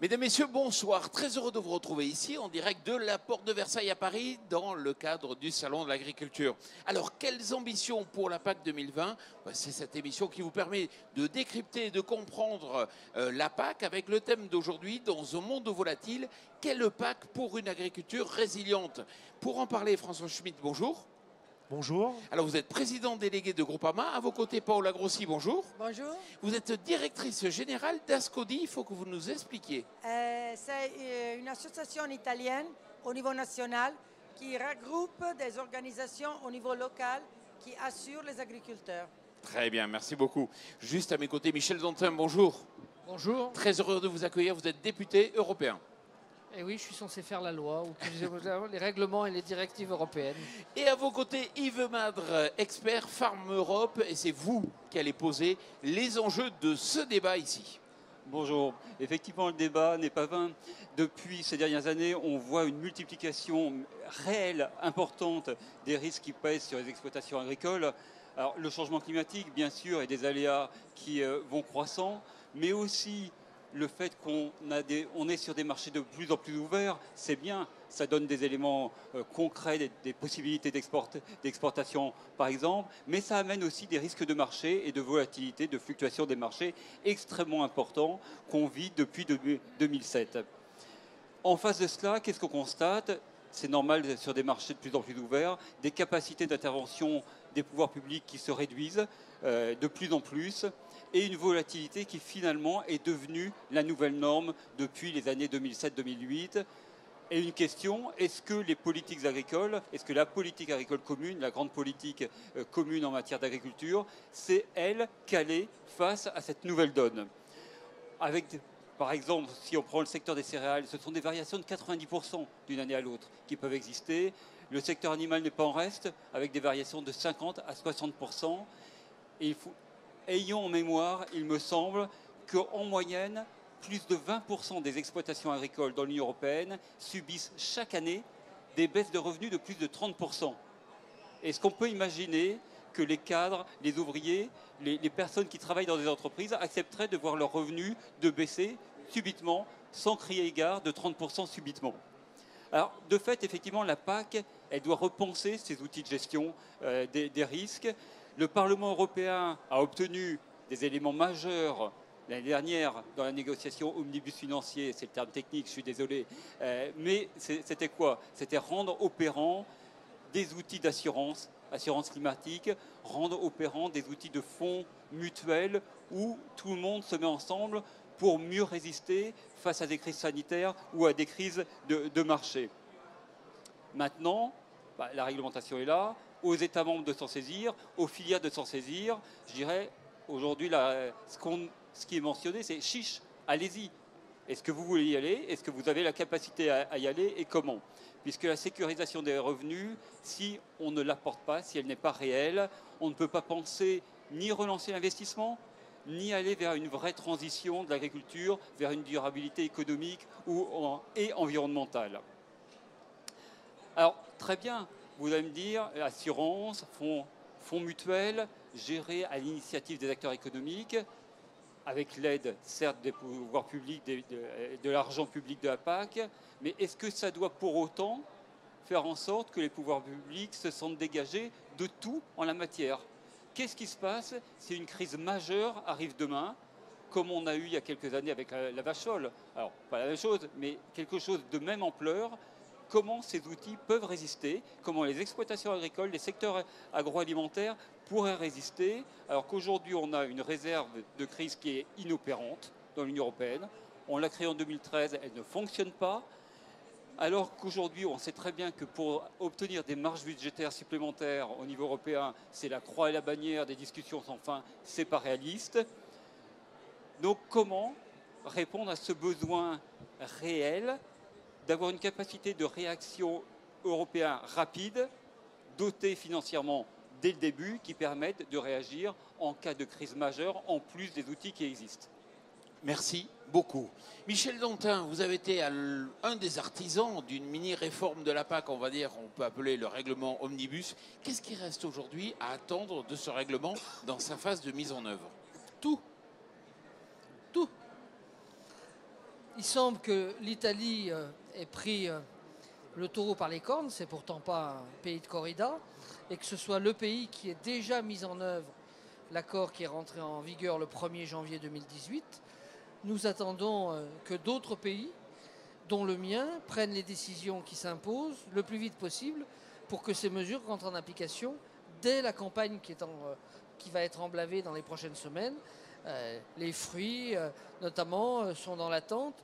Mesdames, Messieurs, bonsoir. Très heureux de vous retrouver ici en direct de la Porte de Versailles à Paris dans le cadre du Salon de l'Agriculture. Alors, quelles ambitions pour la PAC 2020? C'est cette émission qui vous permet de décrypter et de comprendre la PAC avec le thème d'aujourd'hui, dans un monde volatile, quelle PAC pour une agriculture résiliente? Pour en parler, François Schmitt, bonjour. Bonjour. Alors, vous êtes président délégué de Groupama. À vos côtés, Paola Grossi, bonjour. Bonjour. Vous êtes directrice générale d'Ascodi. Il faut que vous nous expliquiez. C'est une association italienne au niveau national qui regroupe des organisations au niveau local qui assurent les agriculteurs. Très bien, merci beaucoup. Juste à mes côtés, Michel Dantin, bonjour. Bonjour. Très heureux de vous accueillir. Vous êtes député européen. Et oui, je suis censé faire la loi, ou les règlements et les directives européennes. Et à vos côtés, Yves Madre, expert Farm Europe. Et c'est vous qui allez poser les enjeux de ce débat ici. Bonjour. Effectivement, le débat n'est pas vain. Depuis ces dernières années, on voit une multiplication réelle, importante des risques qui pèsent sur les exploitations agricoles. Alors, le changement climatique, bien sûr, et des aléas qui vont croissant, mais aussi le fait qu'on est sur des marchés de plus en plus ouverts, c'est bien. Ça donne des éléments concrets, des possibilités d'exportation, par exemple, mais ça amène aussi des risques de marché et de volatilité, de fluctuation des marchés extrêmement importants qu'on vit depuis 2007. En face de cela, qu'est-ce qu'on constate? C'est normal sur des marchés de plus en plus ouverts, des capacités d'intervention des pouvoirs publics qui se réduisent de plus en plus, et une volatilité qui finalement est devenue la nouvelle norme depuis les années 2007-2008. Et une question, est-ce que les politiques agricoles, est-ce que la politique agricole commune, la grande politique commune en matière d'agriculture, c'est elle calée face à cette nouvelle donne? Avec, par exemple, si on prend le secteur des céréales, ce sont des variations de 90% d'une année à l'autre qui peuvent exister. Le secteur animal n'est pas en reste, avec des variations de 50 à 60%. Et ayons en mémoire, il me semble, qu'en moyenne, plus de 20% des exploitations agricoles dans l'Union européenne subissent chaque année des baisses de revenus de plus de 30%. Est-ce qu'on peut imaginer que les cadres, les ouvriers, les personnes qui travaillent dans des entreprises accepteraient de voir leurs revenus de baisser subitement, sans crier égard, de 30% subitement? Alors, de fait, effectivement, la PAC, elle doit repenser ses outils de gestion des risques. Le Parlement européen a obtenu des éléments majeurs l'année dernière dans la négociation omnibus financier, c'est le terme technique, je suis désolé, mais c'était quoi? C'était rendre opérants des outils d'assurance, assurance climatique, rendre opérants des outils de fonds mutuels où tout le monde se met ensemble pour mieux résister face à des crises sanitaires ou à des crises de marché. Maintenant, la réglementation est là, aux États membres de s'en saisir, aux filières de s'en saisir. Je dirais, aujourd'hui, ce qui est mentionné, c'est chiche, allez-y. Est-ce que vous voulez y aller? Est-ce que vous avez la capacité à y aller? Et comment? Puisque la sécurisation des revenus, si on ne l'apporte pas, si elle n'est pas réelle, on ne peut pas penser ni relancer l'investissement, ni aller vers une vraie transition de l'agriculture, vers une durabilité économique et environnementale. Alors, très bien, vous allez me dire, assurance, fonds mutuels, gérés à l'initiative des acteurs économiques, avec l'aide, certes, des pouvoirs publics, de l'argent public de la PAC, mais est-ce que ça doit pour autant faire en sorte que les pouvoirs publics se sentent dégagés de tout en la matière? Qu'est-ce qui se passe si une crise majeure arrive demain, comme on a eu il y a quelques années avec la vache folle? Alors, pas la même chose, mais quelque chose de même ampleur. Comment ces outils peuvent résister? Comment les exploitations agricoles, les secteurs agroalimentaires pourraient résister, alors qu'aujourd'hui on a une réserve de crise qui est inopérante dans l'Union européenne. On l'a créée en 2013, elle ne fonctionne pas. Alors qu'aujourd'hui, on sait très bien que pour obtenir des marges budgétaires supplémentaires au niveau européen, c'est la croix et la bannière des discussions sans fin, c'est pas réaliste. Donc comment répondre à ce besoin réel d'avoir une capacité de réaction européenne rapide, dotée financièrement dès le début, qui permettent de réagir en cas de crise majeure, en plus des outils qui existent? Merci beaucoup. Michel Dantin, vous avez été un des artisans d'une mini-réforme de la PAC, on va dire, on peut appeler le règlement Omnibus. Qu'est-ce qui reste aujourd'hui à attendre de ce règlement dans sa phase de mise en œuvre? Tout. Tout. Il semble que l'Italie ait pris le taureau par les cornes, c'est pourtant pas un pays de corrida, et que ce soit le pays qui ait déjà mis en œuvre l'accord qui est rentré en vigueur le 1er janvier 2018. Nous attendons que d'autres pays, dont le mien, prennent les décisions qui s'imposent le plus vite possible pour que ces mesures rentrent en application dès la campagne qui va être emblavée dans les prochaines semaines. Les fruits, notamment, sont dans l'attente.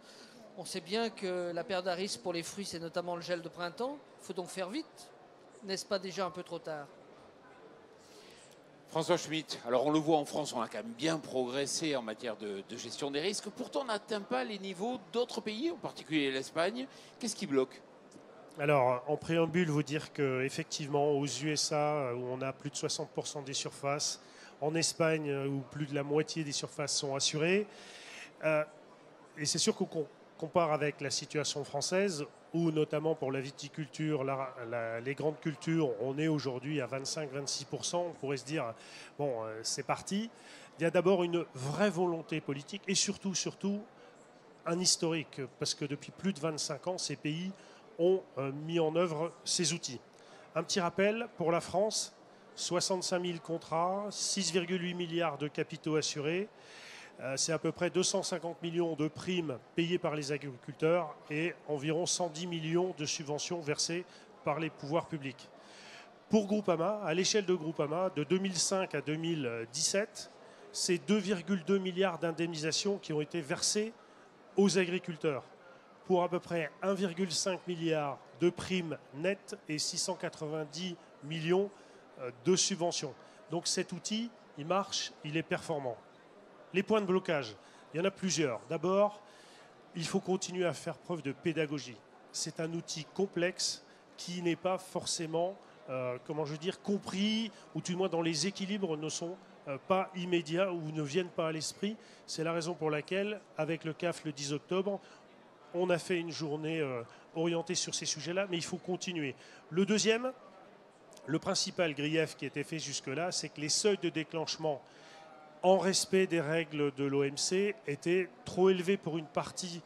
On sait bien que la période à risque pour les fruits, c'est notamment le gel de printemps. Il faut donc faire vite. N'est-ce pas déjà un peu trop tard? François Schmitt, alors on le voit en France, on a quand même bien progressé en matière de gestion des risques. Pourtant, on n'atteint pas les niveaux d'autres pays, en particulier l'Espagne. Qu'est-ce qui bloque? Alors, en préambule, vous dire qu'effectivement, aux USA, où on a plus de 60% des surfaces, en Espagne, où plus de la moitié des surfaces sont assurées, et c'est sûr qu'on compare avec la situation française, où notamment pour la viticulture, les grandes cultures, on est aujourd'hui à 25-26%, on pourrait se dire, bon, c'est parti. Il y a d'abord une vraie volonté politique et surtout, un historique, parce que depuis plus de 25 ans, ces pays ont mis en œuvre ces outils. Un petit rappel, pour la France, 65 000 contrats, 6,8 milliards de capitaux assurés, c'est à peu près 250 millions de primes payées par les agriculteurs et environ 110 millions de subventions versées par les pouvoirs publics. Pour Groupama, à l'échelle de Groupama, de 2005 à 2017, c'est 2,2 milliards d'indemnisations qui ont été versées aux agriculteurs pour à peu près 1,5 milliard de primes nettes et 690 millions de subventions. Donc cet outil, il marche, il est performant. Les points de blocage, il y en a plusieurs. D'abord, il faut continuer à faire preuve de pédagogie. C'est un outil complexe qui n'est pas forcément, compris, ou tout du moins dans les équilibres ne sont pas immédiats ou ne viennent pas à l'esprit. C'est la raison pour laquelle, avec le CAF le 10 octobre, on a fait une journée orientée sur ces sujets-là, mais il faut continuer. Le deuxième, le principal grief qui a été fait jusque-là, c'est que les seuils de déclenchement en respect des règles de l'OMC étaient trop élevés pour une partie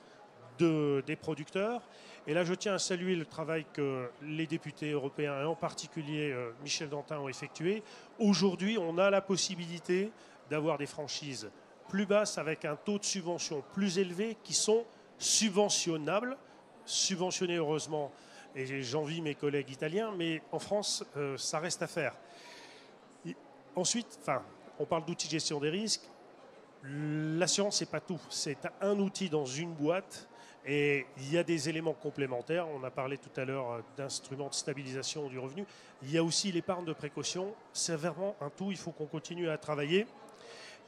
des producteurs. Et là, je tiens à saluer le travail que les députés européens, et en particulier Michel Dantin, ont effectué. Aujourd'hui, on a la possibilité d'avoir des franchises plus basses avec un taux de subvention plus élevé qui sont subventionnables, subventionnés heureusement, et j'envie mes collègues italiens, mais en France, ça reste à faire. Ensuite, on parle d'outils de gestion des risques. L'assurance, ce n'est pas tout. C'est un outil dans une boîte et il y a des éléments complémentaires. On a parlé tout à l'heure d'instruments de stabilisation du revenu. Il y a aussi l'épargne de précaution. C'est vraiment un tout. Il faut qu'on continue à travailler.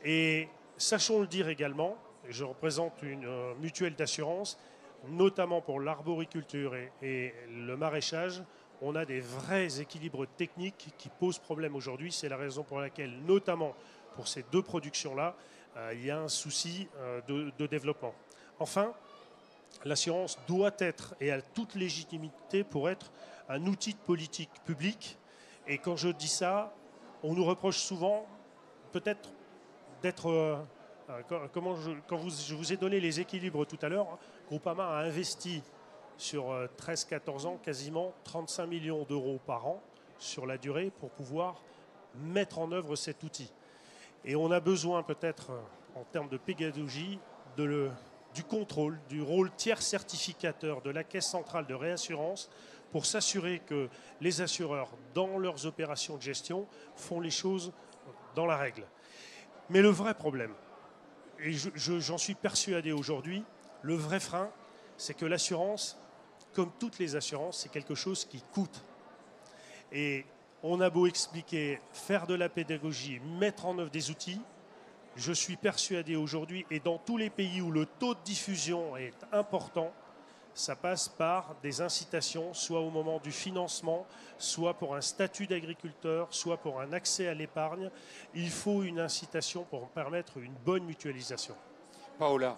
Et sachons le dire également, je représente une mutuelle d'assurance, notamment pour l'arboriculture et le maraîchage. On a des vrais équilibres techniques qui posent problème aujourd'hui. C'est la raison pour laquelle, notamment pour ces deux productions-là, il y a un souci de développement. Enfin, l'assurance doit être et a toute légitimité pour être un outil de politique publique. Et quand je dis ça, on nous reproche souvent peut-être d'être... je vous ai donné les équilibres tout à l'heure, Groupama a investi sur 13-14 ans, quasiment 35 millions d'euros par an sur la durée pour pouvoir mettre en œuvre cet outil. Et on a besoin peut-être, en termes de pédagogie, du contrôle, du rôle tiers certificateur de la Caisse centrale de réassurance pour s'assurer que les assureurs, dans leurs opérations de gestion, font les choses dans la règle. Mais le vrai problème, et j'en suis persuadé aujourd'hui, le vrai frein, c'est que l'assurance, comme toutes les assurances, c'est quelque chose qui coûte. Et on a beau expliquer, faire de la pédagogie, mettre en œuvre des outils, je suis persuadé aujourd'hui, et dans tous les pays où le taux de diffusion est important, ça passe par des incitations, soit au moment du financement, soit pour un statut d'agriculteur, soit pour un accès à l'épargne. Il faut une incitation pour permettre une bonne mutualisation. Paola,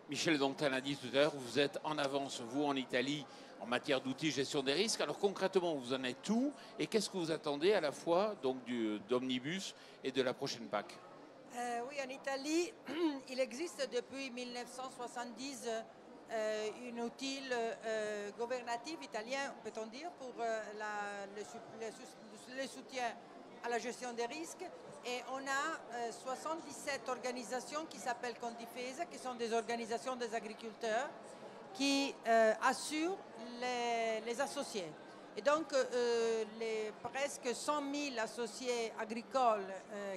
Michel Dantin l'a dit tout à l'heure, vous êtes en avance, vous, en Italie, en matière d'outils de gestion des risques. Alors concrètement, vous en êtes où et qu'est-ce que vous attendez à la fois d'Omnibus et de la prochaine PAC? Oui, en Italie, il existe depuis 1970 un outil gouvernatif italien, peut-on dire, pour le soutien à la gestion des risques. Et on a 77 organisations qui s'appellent Condifesa, qui sont des organisations des agriculteurs qui assurent les associés. Et donc, les presque 100 000 associés agricoles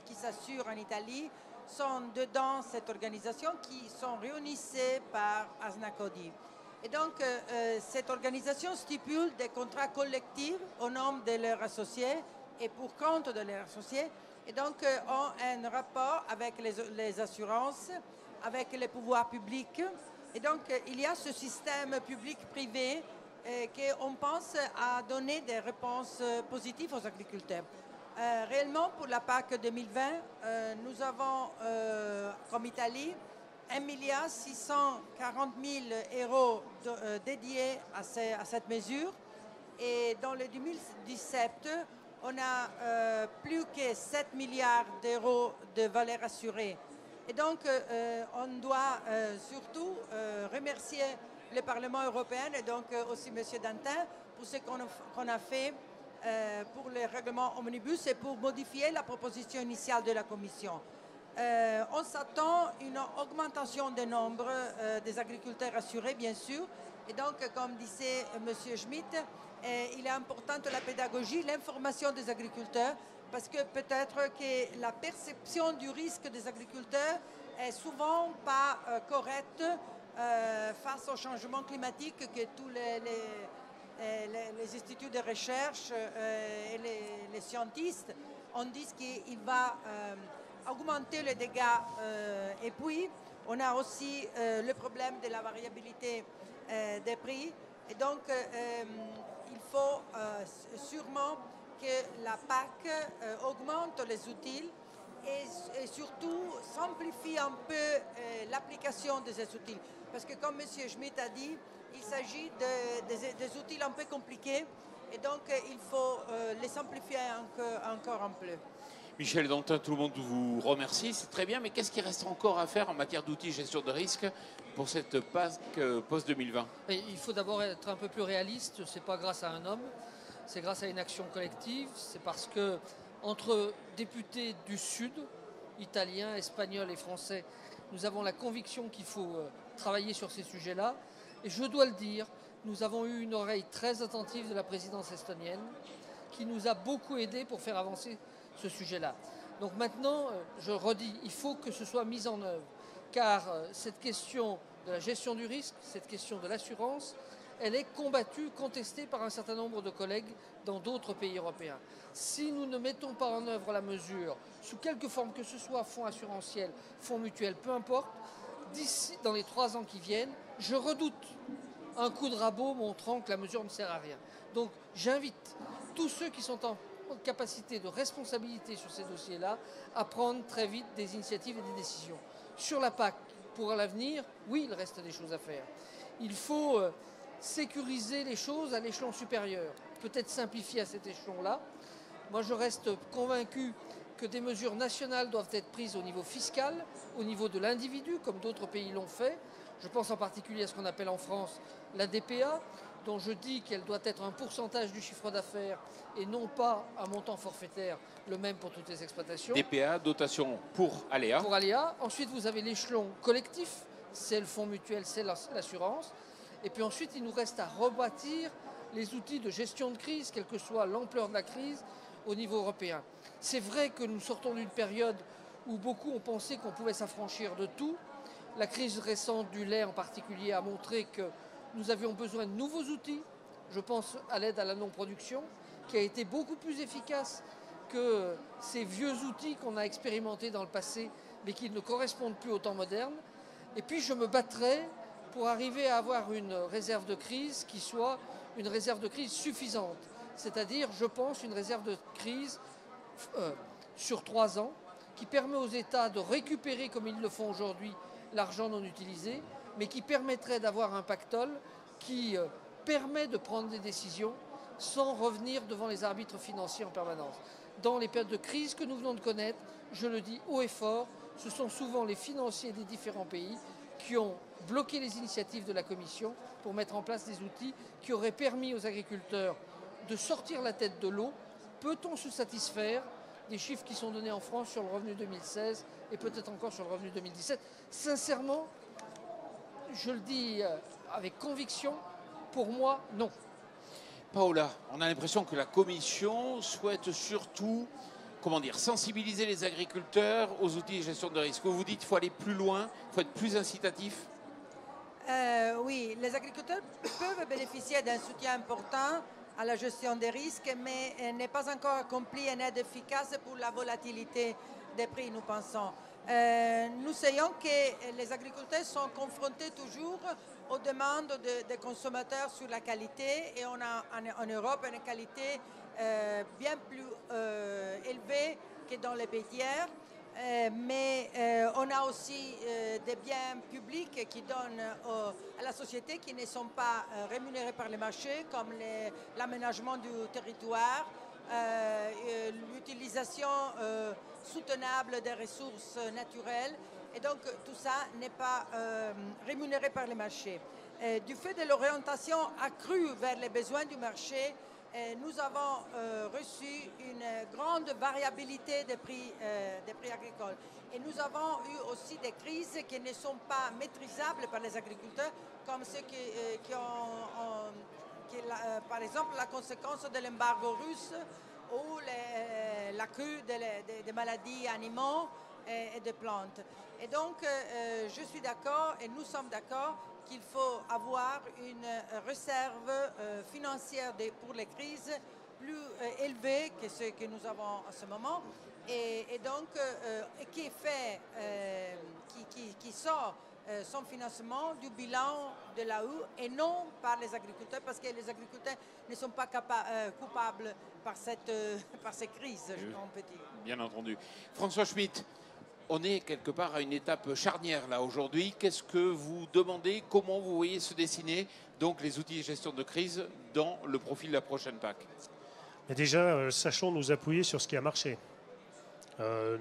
qui s'assurent en Italie sont dedans cette organisation qui sont réunissées par Asnacodi. Et donc, cette organisation stipule des contrats collectifs au nom de leurs associés et pour compte de leurs associés. Et donc, ont un rapport avec les assurances, avec les pouvoirs publics. Et donc, il y a ce système public-privé qu'on pense à donner des réponses positives aux agriculteurs. Réellement, pour la PAC 2020, nous avons, comme Italie, 1 640 000 € dédiés à cette mesure. Et dans le 2017, on a plus que 7 milliards d'euros de valeur assurée. Et donc, on doit surtout remercier le Parlement européen et donc aussi M. Dantin pour ce qu'on a fait pour le règlement Omnibus et pour modifier la proposition initiale de la Commission. On s'attend à une augmentation du nombre des agriculteurs assurés, bien sûr. Et donc, comme disait M. Schmitt, il est important la pédagogie, l'information des agriculteurs, parce que peut-être que la perception du risque des agriculteurs est souvent pas correcte face au changement climatique que tous les instituts de recherche et les scientifiques ont dit qu'il va augmenter les dégâts. Et puis, on a aussi le problème de la variabilité des prix. Et donc, il faut sûrement que la PAC augmente les outils et surtout simplifie un peu l'application de ces outils. Parce que comme M. Schmitt a dit, il s'agit des outils un peu compliqués et donc il faut les simplifier encore un peu. Michel Dantin, tout le monde vous remercie, c'est très bien, mais qu'est-ce qui reste encore à faire en matière d'outils gestion de risque pour cette PAC post-2020 ? Il faut d'abord être un peu plus réaliste, ce n'est pas grâce à un homme, c'est grâce à une action collective, c'est parce que entre députés du Sud, italiens, espagnols et français, nous avons la conviction qu'il faut travailler sur ces sujets-là. Et je dois le dire, nous avons eu une oreille très attentive de la présidence estonienne qui nous a beaucoup aidés pour faire avancer ce sujet-là. Donc maintenant, je redis, il faut que ce soit mis en œuvre, car cette question de la gestion du risque, cette question de l'assurance, elle est combattue, contestée par un certain nombre de collègues dans d'autres pays européens. Si nous ne mettons pas en œuvre la mesure, sous quelque forme que ce soit, fonds assurantiels, fonds mutuels, peu importe, d'ici, dans les 3 ans qui viennent, je redoute un coup de rabot montrant que la mesure ne sert à rien. Donc j'invite tous ceux qui sont en capacité de responsabilité sur ces dossiers-là à prendre très vite des initiatives et des décisions. Sur la PAC, pour l'avenir, oui, il reste des choses à faire. Il faut sécuriser les choses à l'échelon supérieur, peut-être simplifier à cet échelon-là. Moi, je reste convaincu que des mesures nationales doivent être prises au niveau fiscal, au niveau de l'individu, comme d'autres pays l'ont fait. Je pense en particulier à ce qu'on appelle en France la DPA, dont je dis qu'elle doit être un pourcentage du chiffre d'affaires et non pas un montant forfaitaire, le même pour toutes les exploitations. DPA, dotation pour aléa. Pour aléa. Ensuite, vous avez l'échelon collectif, c'est le fonds mutuel, c'est l'assurance. Et puis ensuite, il nous reste à rebâtir les outils de gestion de crise, quelle que soit l'ampleur de la crise, au niveau européen. C'est vrai que nous sortons d'une période où beaucoup ont pensé qu'on pouvait s'affranchir de tout. La crise récente du lait en particulier a montré que nous avions besoin de nouveaux outils. Je pense à l'aide à la non-production, qui a été beaucoup plus efficace que ces vieux outils qu'on a expérimentés dans le passé, mais qui ne correspondent plus au temps moderne. Et puis je me battrai pour arriver à avoir une réserve de crise qui soit une réserve de crise suffisante. C'est-à-dire, je pense, une réserve de crise sur 3 ans, qui permet aux États de récupérer, comme ils le font aujourd'hui, l'argent non utilisé, mais qui permettrait d'avoir un pactole qui permet de prendre des décisions sans revenir devant les arbitres financiers en permanence. Dans les périodes de crise que nous venons de connaître, je le dis haut et fort, ce sont souvent les financiers des différents pays qui ont bloqué les initiatives de la Commission pour mettre en place des outils qui auraient permis aux agriculteurs de sortir la tête de l'eau. Peut-on se satisfaire des chiffres qui sont donnés en France sur le revenu 2016 et peut-être encore sur le revenu 2017? Sincèrement, je le dis avec conviction, pour moi, non. Paola, on a l'impression que la Commission souhaite surtout, comment dire, sensibiliser les agriculteurs aux outils de gestion de risque. Vous dites qu'il faut aller plus loin, il faut être plus incitatif. Oui, les agriculteurs peuvent bénéficier d'un soutien important à la gestion des risques, mais n'est pas encore accompli une aide efficace pour la volatilité des prix, nous pensons. Nous savons que les agriculteurs sont confrontés toujours aux demandes des consommateurs sur la qualité et on a en Europe une qualité bien plus élevée que dans les pays tiers. Mais on a aussi des biens publics qui donnent à la société qui ne sont pas rémunérés par les marchés, comme l'aménagement du territoire, l'utilisation soutenable des ressources naturelles. Et donc tout ça n'est pas rémunéré par les marchés. Du fait de l'orientation accrue vers les besoins du marché, nous avons reçu une grande variabilité des prix agricoles. Et nous avons eu aussi des crises qui ne sont pas maîtrisables par les agriculteurs, comme ceux par exemple, la conséquence de l'embargo russe ou la crue des maladies animaux et des plantes. Et donc, je suis d'accord et nous sommes d'accord qu'il faut avoir une réserve financière pour les crises plus élevée que ce que nous avons en ce moment et donc qui sort son financement du bilan de l'AU et non par les agriculteurs parce que les agriculteurs ne sont pas coupables par ces crises, on peut dire. Bien entendu. François Schmitt, on est quelque part à une étape charnière là aujourd'hui. Qu'est-ce que vous demandez? Comment vous voyez se dessiner donc les outils de gestion de crise dans le profil de la prochaine PAC? Mais déjà, sachons nous appuyer sur ce qui a marché,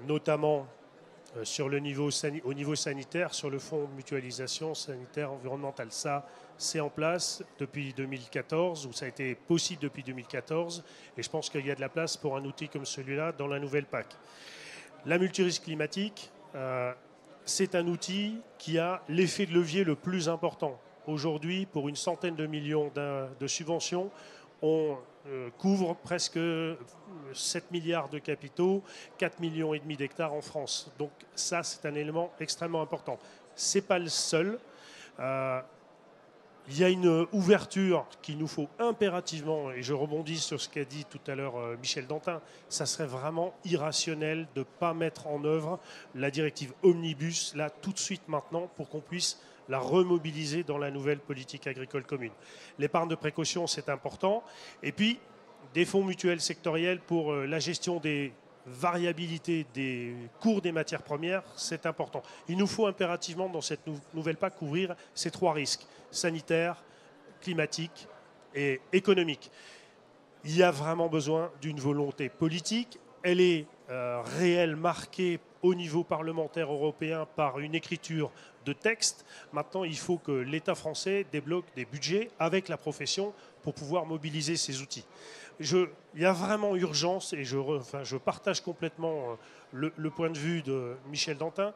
notamment sur au niveau sanitaire, sur le fonds mutualisation sanitaire environnementale. Ça, c'est en place depuis 2014, ou ça a été possible depuis 2014, et je pense qu'il y a de la place pour un outil comme celui-là dans la nouvelle PAC. La multirisque climatique, c'est un outil qui a l'effet de levier le plus important. Aujourd'hui, pour une centaine de millions de subventions, on couvre presque 7 milliards de capitaux, 4,5 millions d'hectares en France. Donc ça, c'est un élément extrêmement important. Ce n'est pas le seul. Il y a une ouverture qu'il nous faut impérativement, et je rebondis sur ce qu'a dit tout à l'heure Michel Dantin, ça serait vraiment irrationnel de ne pas mettre en œuvre la directive Omnibus, là, tout de suite maintenant, pour qu'on puisse la remobiliser dans la nouvelle politique agricole commune. L'épargne de précaution, c'est important. Et puis, des fonds mutuels sectoriels pour la gestion des variabilités des cours des matières premières, c'est important. Il nous faut impérativement, dans cette nouvelle PAC, couvrir ces trois risques, sanitaire, climatique et économique. Il y a vraiment besoin d'une volonté politique. Elle est réelle, marquée au niveau parlementaire européen par une écriture de texte. Maintenant, il faut que l'État français débloque des budgets avec la profession pour pouvoir mobiliser ces outils. Il y a vraiment urgence, et je partage complètement le point de vue de Michel Dantin,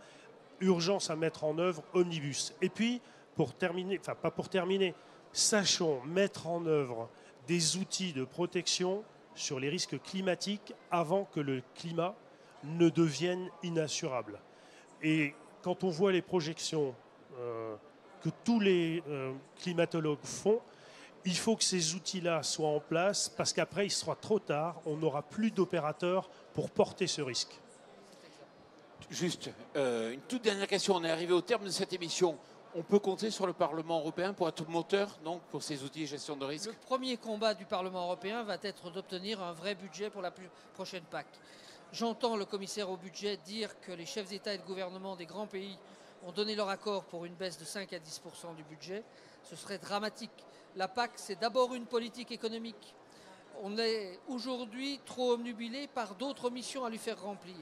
urgence à mettre en œuvre Omnibus. Et puis, pour terminer, enfin pas pour terminer, sachons mettre en œuvre des outils de protection sur les risques climatiques avant que le climat ne devienne inassurable. Et quand on voit les projections que tous les climatologues font, il faut que ces outils-là soient en place parce qu'après, il sera trop tard, on n'aura plus d'opérateurs pour porter ce risque. Juste une toute dernière question. On est arrivé au terme de cette émission. On peut compter sur le Parlement européen pour être moteur donc, pour ces outils de gestion de risque? Le premier combat du Parlement européen va être d'obtenir un vrai budget pour la prochaine PAC. J'entends le commissaire au budget dire que les chefs d'État et de gouvernement des grands pays ont donné leur accord pour une baisse de 5 à 10% du budget. Ce serait dramatique. La PAC, c'est d'abord une politique économique. On est aujourd'hui trop omnubilé par d'autres missions à lui faire remplir.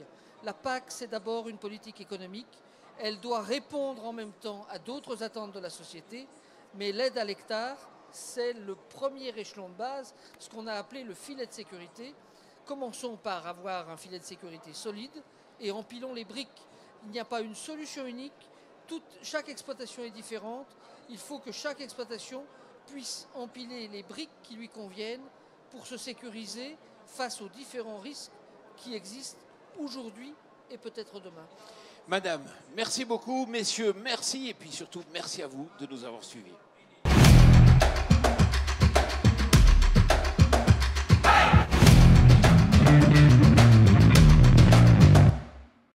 La PAC, c'est d'abord une politique économique Elle doit répondre en même temps à d'autres attentes de la société, mais l'aide à l'hectare, c'est le premier échelon de base, ce qu'on a appelé le filet de sécurité. Commençons par avoir un filet de sécurité solide et empilons les briques. Il n'y a pas une solution unique, chaque exploitation est différente. Il faut que chaque exploitation puisse empiler les briques qui lui conviennent pour se sécuriser face aux différents risques qui existent aujourd'hui et peut-être demain. Madame, merci beaucoup. Messieurs, merci. Et puis surtout, merci à vous de nous avoir suivis.